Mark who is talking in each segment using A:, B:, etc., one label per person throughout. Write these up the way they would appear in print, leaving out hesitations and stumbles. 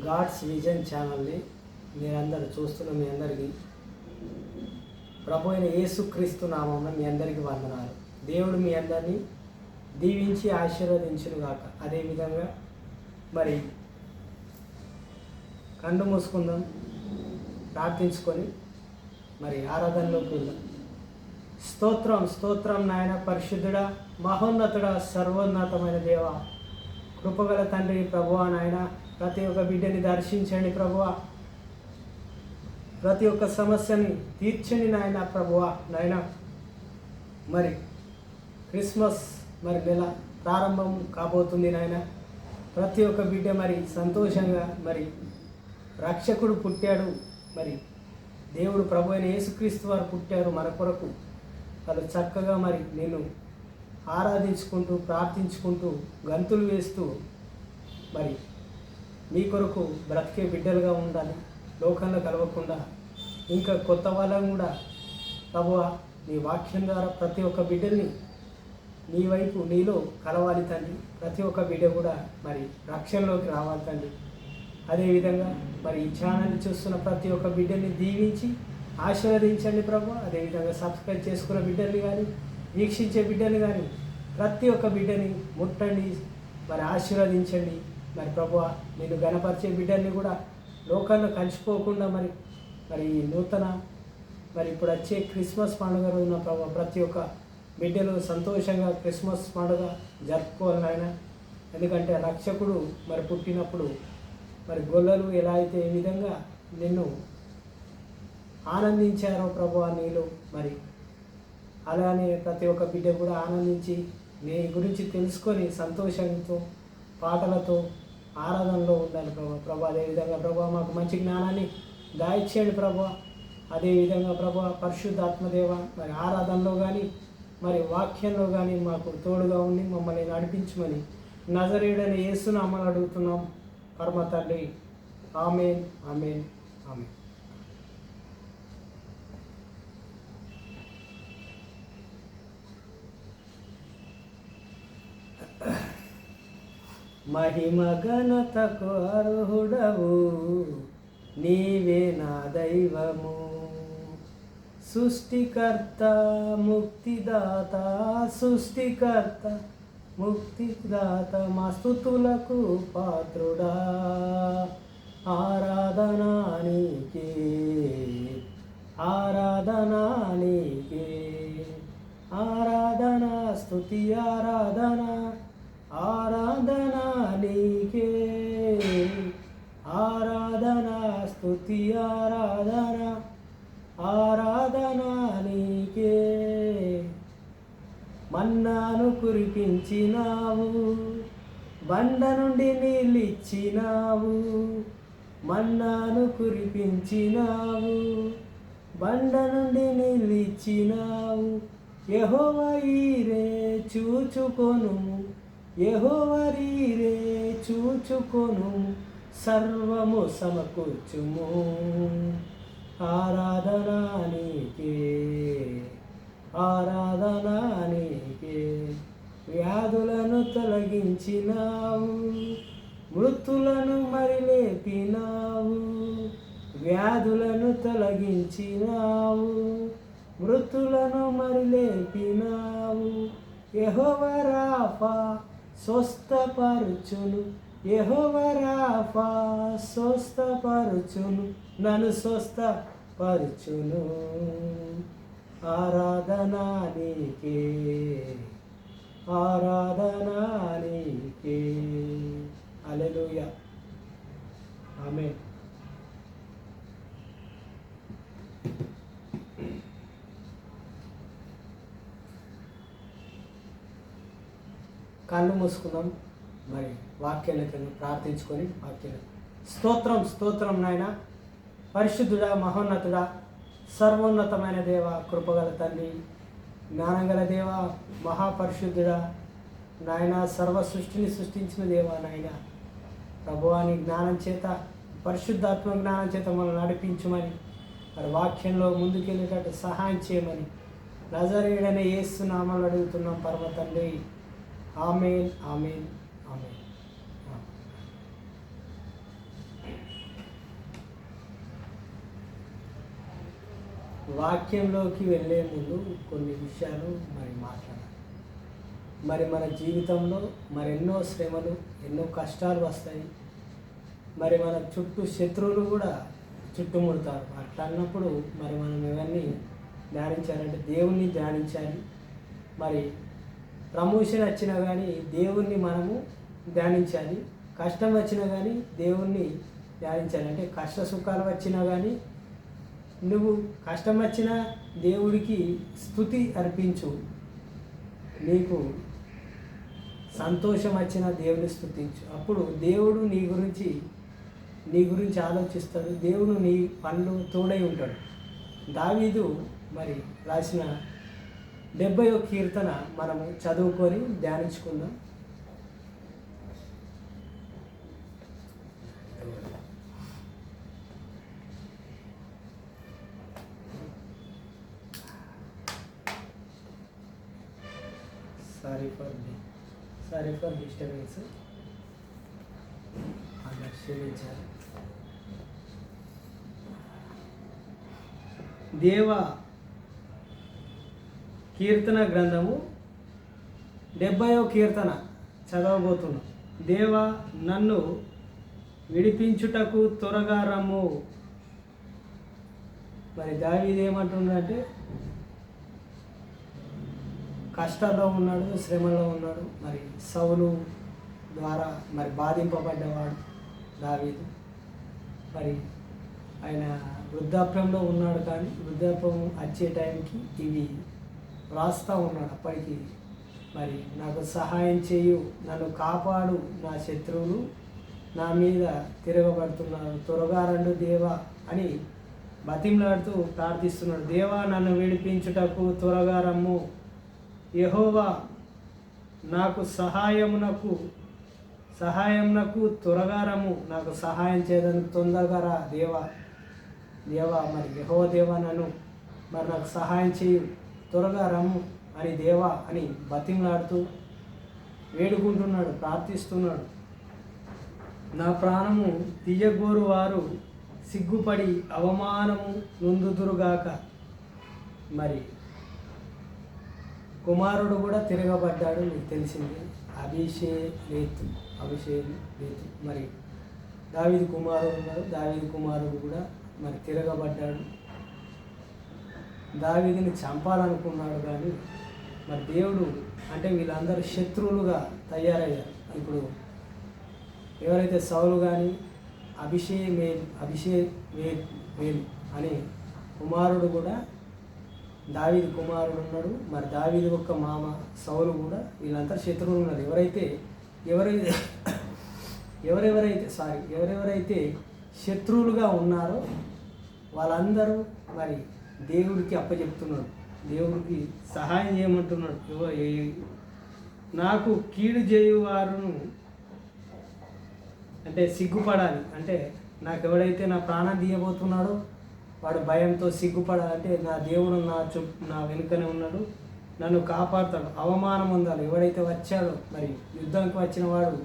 A: God's vision ఛానల్ని మీరందరూ చూస్తున్న మీ అందరికీ ప్రభు అయిన యేసుక్రీస్తు నామమున మీ అందరికీ వందనాలు. దేవుడు మీ అందరినీ దీవించి ఆశీర్వదించును గాక. అదేవిధంగా మరి కళ్ళు మూసుకుందాం, ప్రార్థించుకొని మరి ఆరాధనలోకి వెళ్దాం. స్తోత్రం స్తోత్రం నాయన, పరిశుద్ధుడా, మహోన్నతుడా, సర్వోన్నతమైన దేవ, కృపగల తండ్రి ప్రభువా నాయన, ప్రతి ఒక్క బిడ్డని దర్శించండి ప్రభువా, ప్రతి ఒక్క సమస్యని తీర్చండి నాయన ప్రభువా నాయన. మరి క్రిస్మస్ మరి నెల ప్రారంభం కాబోతుంది నాయన. ప్రతి ఒక్క బిడ్డ మరి సంతోషంగా మరి రక్షకుడు పుట్టాడు, మరి దేవుడు ప్రభు అయిన యేసుక్రీస్తు వారు పుట్టారు మన కొరకు. వాళ్ళు చక్కగా మరి నేను ఆరాధించుకుంటూ ప్రార్థించుకుంటూ గంతులు వేస్తూ మరి మీ కొరకు బ్రతికే బిడ్డలుగా ఉండాలి. లోకంలో కలవకుండా ఇంకా కొత్త వాళ్ళని కూడా ప్రభువా నీ వాక్యం ద్వారా ప్రతి ఒక్క బిడ్డల్ని నీ వైపు నీలో కలవాలి తండ్రి. ప్రతి ఒక్క బిడ్డ కూడా మరి రక్షణలోకి రావాలి తండ్రి. అదేవిధంగా మరి ఈ ఛానల్ని చూస్తున్న ప్రతి ఒక్క బిడ్డని దీవించి ఆశీర్వదించండి ప్రభు. అదేవిధంగా సబ్స్క్రైబ్ చేసుకున్న బిడ్డల్ని కానీ వీక్షించే బిడ్డని కానీ ప్రతి ఒక్క బిడ్డని ముట్టండి, మరి ఆశీర్వదించండి. మరి ప్రభు నేను గణపరిచే బిడ్డల్ని కూడా లోకాల్లో కలిసిపోకుండా మరి మరి నూతన మరి ఇప్పుడు వచ్చే క్రిస్మస్ పండుగ రోజున ప్రభు ప్రతి ఒక్క బిడ్డలు సంతోషంగా క్రిస్మస్ పండుగ జరుపుకోవాలి ఆయన. ఎందుకంటే రక్షకుడు మరి పుట్టినప్పుడు మరి గొల్లలు ఎలా అయితే ఏ విధంగా నిన్ను ఆనందించారో ప్రభు నీలో, మరి అలానే ప్రతి ఒక్క బిడ్డ కూడా ఆనందించి నీ గురించి తెలుసుకొని సంతోషంతో పాటలతో ఆరాధనలో ఉండాలి ప్రభు. అదేవిధంగా ప్రభు మాకు మంచి జ్ఞానాన్ని దాయిచ్చేయండి ప్రభు. అదేవిధంగా ప్రభు పరిశుద్ధాత్మదేవ మరి ఆరాధనలో కానీ మరి వాక్యంలో కానీ మాకు తోడుగా ఉండి మమ్మల్ని నడిపించమని నజరేయుడైన యేసునామమున అడుగుతున్నాం పరమ తండ్రి. ఆమేన్, ఆమేన్, ఆమేన్. మహిమ ఘనతకు అర్హుడవు నీవే నా దైవము, సృష్టికర్త ముక్తిదాత, సృష్టికర్త ముక్తిదాత, మా స్తుతులకు పాత్రుడా. ఆరాధనా నీకే, ఆరాధనా నీకే, ఆరాధన స్తుతి ఆరాధన, ఆరాధనా నీకే, ఆరాధన స్తుతి ఆరాధన, ఆరాధనా నీకే. మన్నాను కురిపించినావు, బండ నుండి నీళ్ళిచ్చినావు. మన్నాను కురిపించినావు, బండ నుండి నీళ్ళిచ్చినావు. యెహోవా ఈరే చూచుకొను, యెహోవా ఈరే చూచుకొను, సర్వము సమకూర్చుము. ఆరాధనా నీకే, ఆరాధనా నీకే. వ్యాధులను తొలగించినావు, మృతులను మరి లేపినావు. వ్యాధులను తొలగించినావు, మృతులను మరి లేపినావు. యెహోవా రాఫా స్వస్థపరచును, యెహోవా రాఫా స్వస్థపరచును, నన్ను స్వస్థపరచును. ఆరాధనా నీకే, ఆరాధనా నీకే. హల్లెలూయా, ఆమేన్. కళ్ళు మూసుకుందాం, మరి వాక్యానికి ప్రార్థించుకొని వాక్యం. స్తోత్రం స్తోత్రం నాయన, పరిశుద్ధుడా, మహోన్నతుడా, సర్వోన్నతమైన దేవ, కృపగల తండ్రి, జ్ఞానంగల దేవ, మహాపరిశుద్ధుడా నాయన, సర్వ సృష్టిని సృష్టించిన దేవ నాయన. ప్రభువాని జ్ఞానం చేత, పరిశుద్ధాత్మ జ్ఞానం చేత మనం నడిపించమని, మరి వాక్యంలో ముందుకెళ్ళేటట్టు సహాయం చేయమని నజరేయుడైన యేసు నామములో అడుగుతున్నాం పరమ తండ్రి. ఆమేన్, ఆమేన్, ఆమేన్. వాక్యంలోకి వెళ్ళే ముందు కొన్ని విషయాలు మాట్లాడాలి. మన జీవితంలో ఎన్నో శ్రమలు, ఎన్నో కష్టాలు వస్తాయి. మన చుట్టూ శత్రువులు కూడా చుట్టుముడతారు. అట్లా అన్నప్పుడు మనం ఇవన్నీ ధ్యానించాలంటే దేవుణ్ణి ధ్యానించాలి. ప్రమోషన్ వచ్చినా కానీ దేవుణ్ణి మనము ధ్యానించాలి. కష్టం వచ్చినా కానీ దేవుణ్ణి ధ్యానించాలి. అంటే కష్ట సుఖాలు వచ్చినా కానీ నువ్వు కష్టం వచ్చినా దేవుడికి స్తుతి అర్పించు. నీకు సంతోషం వచ్చినా దేవుని స్తుతించు. అప్పుడు దేవుడు నీ గురించి ఆలోచిస్తాడు. దేవుడు నీ పనులు తోడై ఉంటాడు. దావీదు రాసిన 70వ కీర్తన మనము చదువుకొని ధ్యానించుకుందాం. Sorry for disturbance. క్షమించాలి. దేవ కీర్తన గ్రంథము 70వ కీర్తన చదవబోతున్నాం. దేవా, నన్ను విడిపించుటకు త్వరగా రమ్ము. దావీదు ఏమంటున్నాడంటే కష్టాల్లో ఉన్నాడు, శ్రమలో ఉన్నాడు. సౌలు ద్వారా బాధింపబడ్డవాడు దావీదు. ఆయన వృద్ధాప్యంలో ఉన్నాడు. కానీ వృద్ధాప్యం వచ్చే టైంకి ఇవి రాస్తూ ఉన్నాడు. అప్పటికి నాకు సహాయం చేయు, నన్ను కాపాడు, నా శత్రువులు నా మీద తిరగబడుతున్నారు, త్వరగా రండు దేవా అని బతిమలాడుతూ ప్రార్థిస్తున్నాడు. దేవా, నన్ను విడిపించుటకు త్వరగా రమ్ము. యెహోవా, నాకు సహాయమునకు త్వరగా రమ్ము. నాకు సహాయం చేయడానికి తొందరగా రా దేవా. యెహోవా దేవా, నన్ను నాకు సహాయం చేయు, త్వరగా రమ్ము అని దేవా అని బతిమలాడుతూ వేడుకుంటున్నాడు, ప్రార్థిస్తున్నాడు. నా ప్రాణము తీయగోరు వారు సిగ్గుపడి అవమానము నొందుదురుగాక. కుమారుడు కూడా తిరగబడ్డాడు, మీకు తెలిసింది. అభిషేలేతు. దావీదు కుమారుడు ఉన్నాడు. దావీదు కుమారుడు కూడా తిరగబడ్డాడు. దావీదుని చంపాలనుకున్నాడు. కానీ దేవుడు అంటే వీళ్ళందరూ శత్రువులుగా తయారయ్యారు. ఇప్పుడు ఎవరైతే సౌలు కానీ అభిషేక్ అనే కుమారుడు కూడా దావీదు కుమారుడు ఉన్నాడు. దావీదు యొక్క మామ సౌలు కూడా వీళ్ళంతా శత్రువులు ఉన్నారు. ఎవరెవరైతే శత్రువులుగా ఉన్నారో వాళ్ళందరూ దేవుడికి అప్పచెప్తున్నాడు. దేవుడికి సహాయం చేయమంటున్నాడు. నాకు కీడు చేయువారును అంటే సిగ్గుపడాలి. అంటే నాకు ఎవడైతే నా ప్రాణం తీయబోతున్నాడో వాడు భయంతో సిగ్గుపడాలంటే నా దేవుడు నా వెనుకనే ఉన్నాడు, నన్ను కాపాడుతాడు. అవమానం ఉండాలి. ఎవడైతే వచ్చాడో యుద్ధానికి వచ్చిన వాడు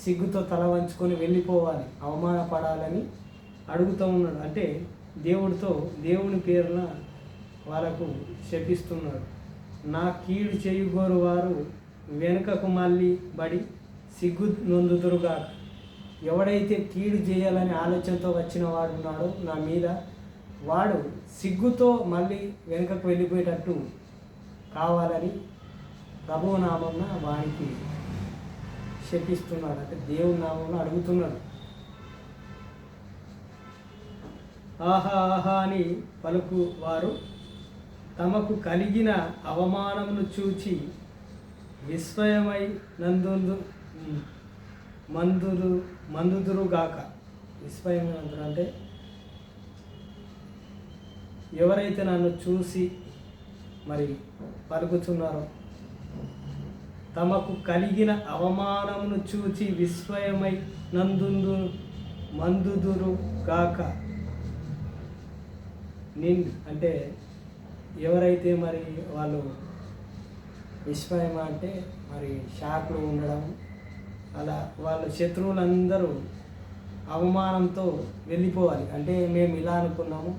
A: సిగ్గుతో తల వంచుకొని వెళ్ళిపోవాలి, అవమానపడాలని అడుగుతూ ఉన్నాడు. అంటే దేవుని పేరున వాళ్ళకు శపిస్తున్నాడు. నా కీడు చేయగోరు వారు వెనుకకు మళ్ళీ బడి సిగ్గు నొందుదురుగా. ఎవడైతే కీడు చేయాలని ఆలోచనతో వచ్చిన వాడు ఉన్నాడో నా మీద, వాడు సిగ్గుతో మళ్ళీ వెనుకకు వెళ్ళిపోయేటట్టు కావాలని ప్రభువు నామంన వానికి శపిస్తున్నాడు. అంటే దేవుని నామంలో అడుగుతున్నాడు. ఆహా ఆహా అని పలుకు వారు తమకు కలిగిన అవమానమును చూచి విస్మయమై మందుదురుగాక. విస్మయమందురు అంటే ఎవరైతే నన్ను చూసి పలుకుతున్నారో, తమకు కలిగిన అవమానమును చూచి విస్మయమై మందుదురుగాక. అంటే ఎవరైతే వాళ్ళు విస్మయం అంటే షాక్లో ఉండడం, అలా వాళ్ళ శత్రువులందరూ అవమానంతో వెళ్ళిపోవాలి. అంటే మేము ఇలా అనుకున్నాము,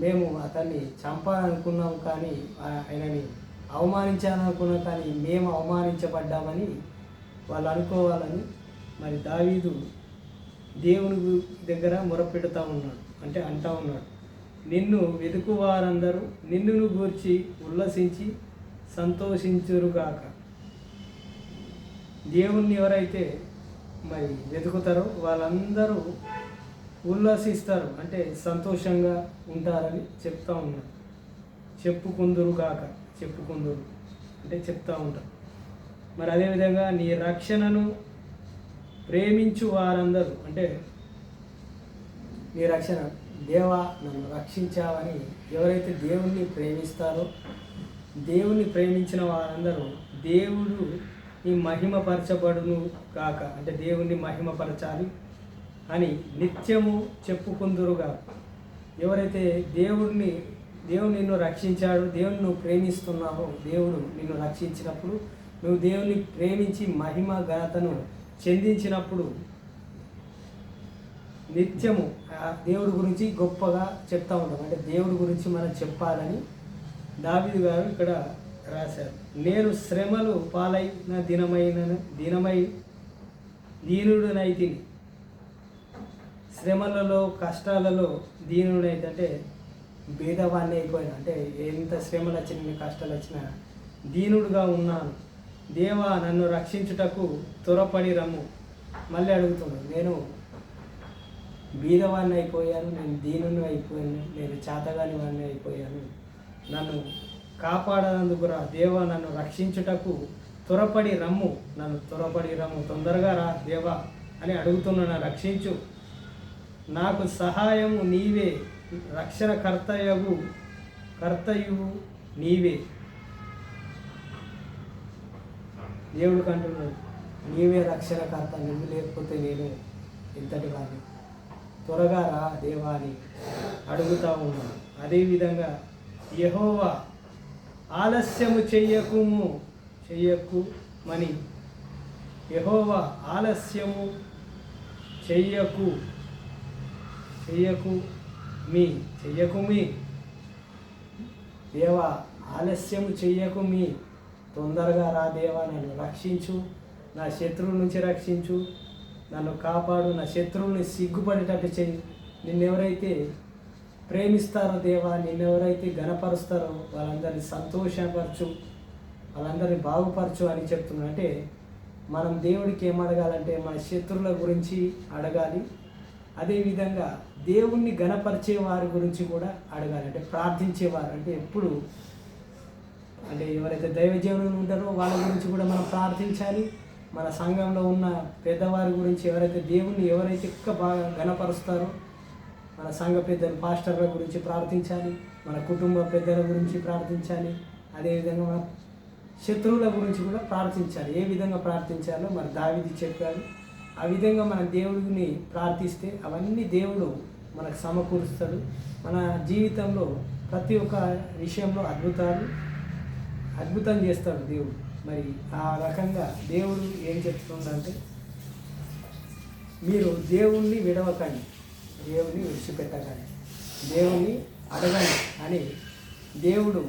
A: మేము అతన్ని చంపాలనుకున్నాం కానీ ఆయనని అవమానించాలనుకున్నాం కానీ మేము అవమానించబడ్డామని వాళ్ళు అనుకోవాలని మరి దావీదు దేవుని దగ్గర మొరపెడుతూ ఉన్నాడు. అంటే అంటూ ఉన్నాడు, నిన్ను వెతుకు వారందరూ నిన్నును గూర్చి ఉల్లసించి సంతోషించురుగాక. దేవుణ్ణి ఎవరైతే మరి వెతుకుతారో వాళ్ళందరూ ఉల్లసిస్తారు, అంటే సంతోషంగా ఉంటారని చెప్తూ ఉన్నాడు. చెప్పుకుందురుగాక, చెప్పుకుందురు అంటే చెప్తూ ఉంటారు. మరి అదేవిధంగా నీ రక్షణను ప్రేమించు వారందరూ, అంటే నీ రక్షణ దేవా నన్ను రక్షించావని ఎవరైతే దేవుణ్ణి ప్రేమిస్తారో, దేవుణ్ణి ప్రేమించిన వారందరూ దేవుడు ఈ మహిమపరచబడును కాక, అంటే దేవుణ్ణి మహిమపరచాలి అని నిత్యము చెప్పుకుందురుగా. ఎవరైతే దేవుడు నిన్ను రక్షించాడు, దేవుని నువ్వు ప్రేమిస్తున్నావో, దేవుడు నిన్ను రక్షించినప్పుడు నువ్వు దేవుని ప్రేమించి మహిమ ఘనతను చెందించినప్పుడు నిత్యము ఆ దేవుడి గురించి గొప్పగా చెప్తూ ఉంటాం. అంటే దేవుడి గురించి మనం చెప్పాలని దావీదు గారు ఇక్కడ రాశారు. నేను శ్రమలు పాలైన దినమై దీనుడునైతిని. శ్రమలలో కష్టాలలో దీనుడైతే అంటే భేదవాన్ని అయిపోయినా, అంటే ఎంత శ్రమలు వచ్చిన కష్టాలు వచ్చినా దీనుడుగా ఉన్నాను. దేవా నన్ను రక్షించుటకు త్వరపడి రమ్ము. మళ్ళీ అడుగుతున్నాను, నేను బీదవాడిని అయిపోయాను, నేను దీనుని అయిపోయాను, నేను చేతగాని వాడిని అయిపోయాను, నన్ను కాపాడనందుకు రా దేవా, నన్ను రక్షించుటకు త్వరపడి రమ్ము, నన్ను త్వరపడి రమ్ము, తొందరగా రా దేవా అని అడుగుతున్నాను. రక్షించు, నాకు సహాయము నీవే, రక్షణ కర్తయు నీవే. దేవుడికి అంటున్నాడు, నీవే రక్షణకర్త, నువ్వు లేకపోతే నేను ఇంతటి వాడిని, త్వరగా రా దేవా అని అడుగుతూ ఉన్నాను. అదేవిధంగా యెహోవా ఆలస్యము చెయ్యకుమని, యెహోవా ఆలస్యము చెయ్యకుమి దేవా, ఆలస్యము చెయ్యకుమి, తొందరగా రా దేవా, నన్ను రక్షించు, నా శత్రువుల నుంచి రక్షించు, నన్ను కాపాడు, నా శత్రువుని సిగ్గుపడేటట్టు చెయ్యి. నిన్నెవరైతే ప్రేమిస్తారో దేవా, నిన్నెవరైతే గణపరుస్తారో వాళ్ళందరినీ సంతోషపరచు, వాళ్ళందరినీ బాగుపరచు అని చెప్తున్నాను. అంటే మనం దేవుడికి ఏం అడగాలంటే మన శత్రువుల గురించి అడగాలి. అదేవిధంగా దేవుణ్ణి గణపరిచే వారి గురించి కూడా అడగాలి. అంటే ప్రార్థించేవారు, అంటే ఎప్పుడు అంటే ఎవరైతే దైవజీవులు ఉంటారో వాళ్ళ గురించి కూడా మనం ప్రార్థించాలి. మన సంఘంలో ఉన్న పెద్దవారి గురించి, ఎవరైతే ఎక్కువ బాగా గణపరుస్తారో మన సంఘ పెద్దలు పాస్టర్ల గురించి ప్రార్థించాలి, మన కుటుంబ పెద్దల గురించి ప్రార్థించాలి. అదేవిధంగా మన శత్రువుల గురించి కూడా ప్రార్థించాలి. ఏ విధంగా ప్రార్థించాలో మరి దావీదు చెప్పారు. ఆ విధంగా మన దేవుడిని ప్రార్థిస్తే అవన్నీ దేవుడు మనకు సమకూరుస్తాడు. మన జీవితంలో ప్రతి ఒక్క విషయంలో అద్భుతం చేస్తాడు దేవుడు. మరి ఆ రకంగా దేవుడు ఏం చెప్తుందంటే, మీరు దేవుణ్ణి విడవకండి, దేవుణ్ణి విడిచిపెట్టకండి, దేవుణ్ణి అడగండి అని దేవుడు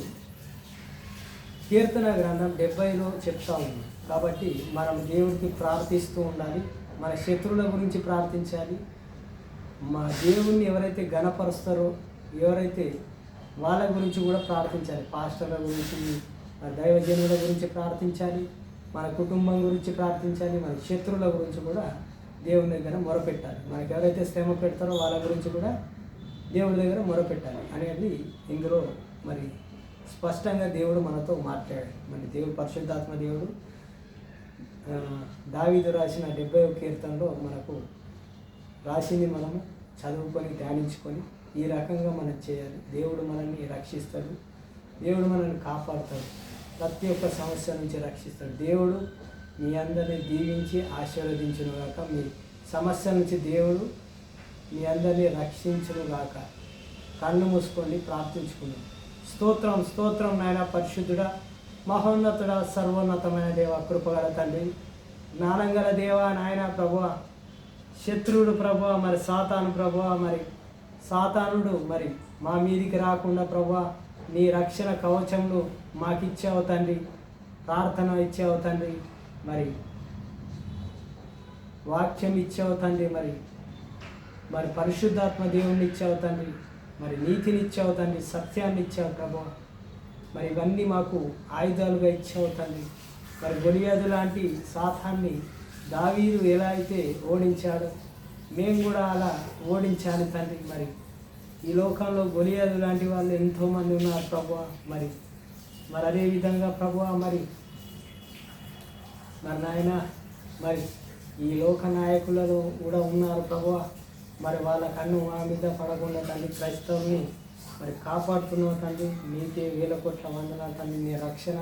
A: కీర్తన గ్రంథం 70లో చెప్తా ఉన్నాడు. కాబట్టి మనం దేవుడికి ప్రార్థిస్తూ ఉండాలి. మన శత్రువుల గురించి ప్రార్థించాలి. మా దేవుణ్ణి ఎవరైతే గణపరుస్తారో, ఎవరైతే వాళ్ళ గురించి కూడా ప్రార్థించాలి. పాస్టర్ల గురించి, మన దైవజనుల గురించి ప్రార్థించాలి, మన కుటుంబం గురించి ప్రార్థించాలి, మన శత్రువుల గురించి కూడా దేవుని దగ్గర మొరపెట్టాలి. మనకి ఎవరైతే శ్రమ పెడతారో వాళ్ళ గురించి కూడా దేవుడి దగ్గర మొరపెట్టాలి అనేది ఇందులో మరి స్పష్టంగా దేవుడు మనతో మాట్లాడాడు. మరి దేవుడు పరిశుద్ధాత్మ దేవుడు దావీదు రాసిన 70వ కీర్తనలో మనకు రాసింది మనము చదువుకొని ధ్యానించుకొని ఈ రకంగా మనం చేయాలి. దేవుడు మనల్ని రక్షిస్తాడు, దేవుడు మనల్ని కాపాడుతాడు, ప్రతి ఒక్క సమస్య నుంచి రక్షిస్తాడు. దేవుడు మీ అందరినీ దీవించి ఆశీర్వదించునుగాక. మీ సమస్య నుంచి దేవుడు మీ అందరినీ రక్షించునుగాక. కళ్ళు మూసుకోండి, ప్రార్థించుకుందాం. స్తోత్రం నాయన, పరిశుద్ధుడా, మహోన్నతుడా, సర్వోన్నతమైన దేవ, కృపగల తండ్రి, జ్ఞానంగల దేవ నాయన ప్రభువా, శత్రువుడు ప్రభువా, మరి సాతాను ప్రభువా, మరి సాతానుడు మరి మా మీదికి రాకుండా ప్రభువా నీ రక్షణ కవచంను మాకు ఇచ్చావు తండ్రి, ప్రార్థన ఇచ్చావు తండ్రి, మరి వాక్యం ఇచ్చావు తండ్రి, మరి పరిశుద్ధాత్మ దేవుణ్ణి ఇచ్చావు తండ్రి, మరి నీతిని ఇచ్చావు తండ్రి, సత్యాన్ని ఇచ్చావు ప్రభువా. మరి ఇవన్నీ మాకు ఆయుధాలుగా ఇచ్చావు తండ్రి. మరి గొలియాదు లాంటి సాతాన్ని దావీదు ఎలా అయితే ఓడించాడో మేము కూడా అలా ఓడించాలి తండ్రి. మరి ఈ లోకంలో గొలియాదు లాంటి వాళ్ళు ఎంతోమంది ఉన్నారు ప్రభువా. మరి అదేవిధంగా ప్రభువా మరి నాయన మరి ఈ లోక నాయకులలో కూడా ఉన్నారు ప్రభువా. మరి వాళ్ళ కన్ను మా మీద పడకుండా తండ్రి క్రైస్తవుని మరి కాపాడుతున్నావు తండ్రి. నీకే 1000 కోట్ల వందనాలు తండ్రి. నీ రక్షణ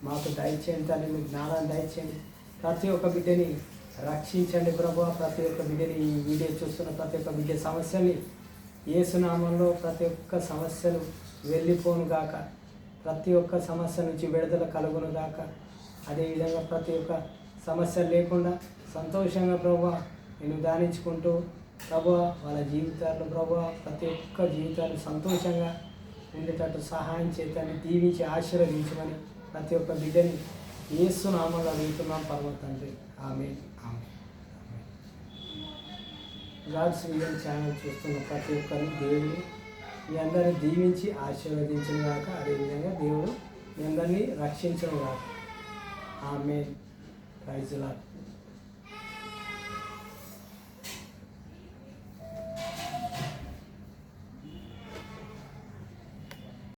A: మాకు దయచేయండి తండ్రి, మీ జ్ఞానాన్ని దయచేయండి. ప్రతి ఒక్క బిడ్డని రక్షించండి ప్రభువా. ప్రతి ఒక్క బిడ్డని ఈ వీడియో చూస్తున్న ప్రతి ఒక్క బిడ్డ సమస్యని యేసునామంలో ప్రతి ఒక్క సమస్యలు వెళ్ళిపోను గాక, ప్రతి ఒక్క సమస్య నుంచి విడుదల కలుగును గాక. అదేవిధంగా ప్రతి ఒక్క సమస్య లేకుండా సంతోషంగా ప్రభువా నేను ధ్యానించుకుంటూ ప్రభువా వాళ్ళ జీవితాల్లో ప్రభువా ప్రతి ఒక్క జీవితాలు సంతోషంగా ఉండేటట్టు సహాయం చేయాలని దీవించి ఆశీర్వదించమని ప్రతి ఒక్క బిడ్డని యేసు నామములో అడుగుతున్నాం పరమ తండ్రి. ఆమేన్. గాడ్స్ విజన్ ఛానల్ చూస్తున్న ప్రతి ఒక్కరిని దేవుడు మీ అందరిని దీవించి ఆశీర్వదించిన గాక. అదేవిధంగా దేవుడు మీ అందరినీ రక్షించను గాక. ఆమేన్. Praise the lord.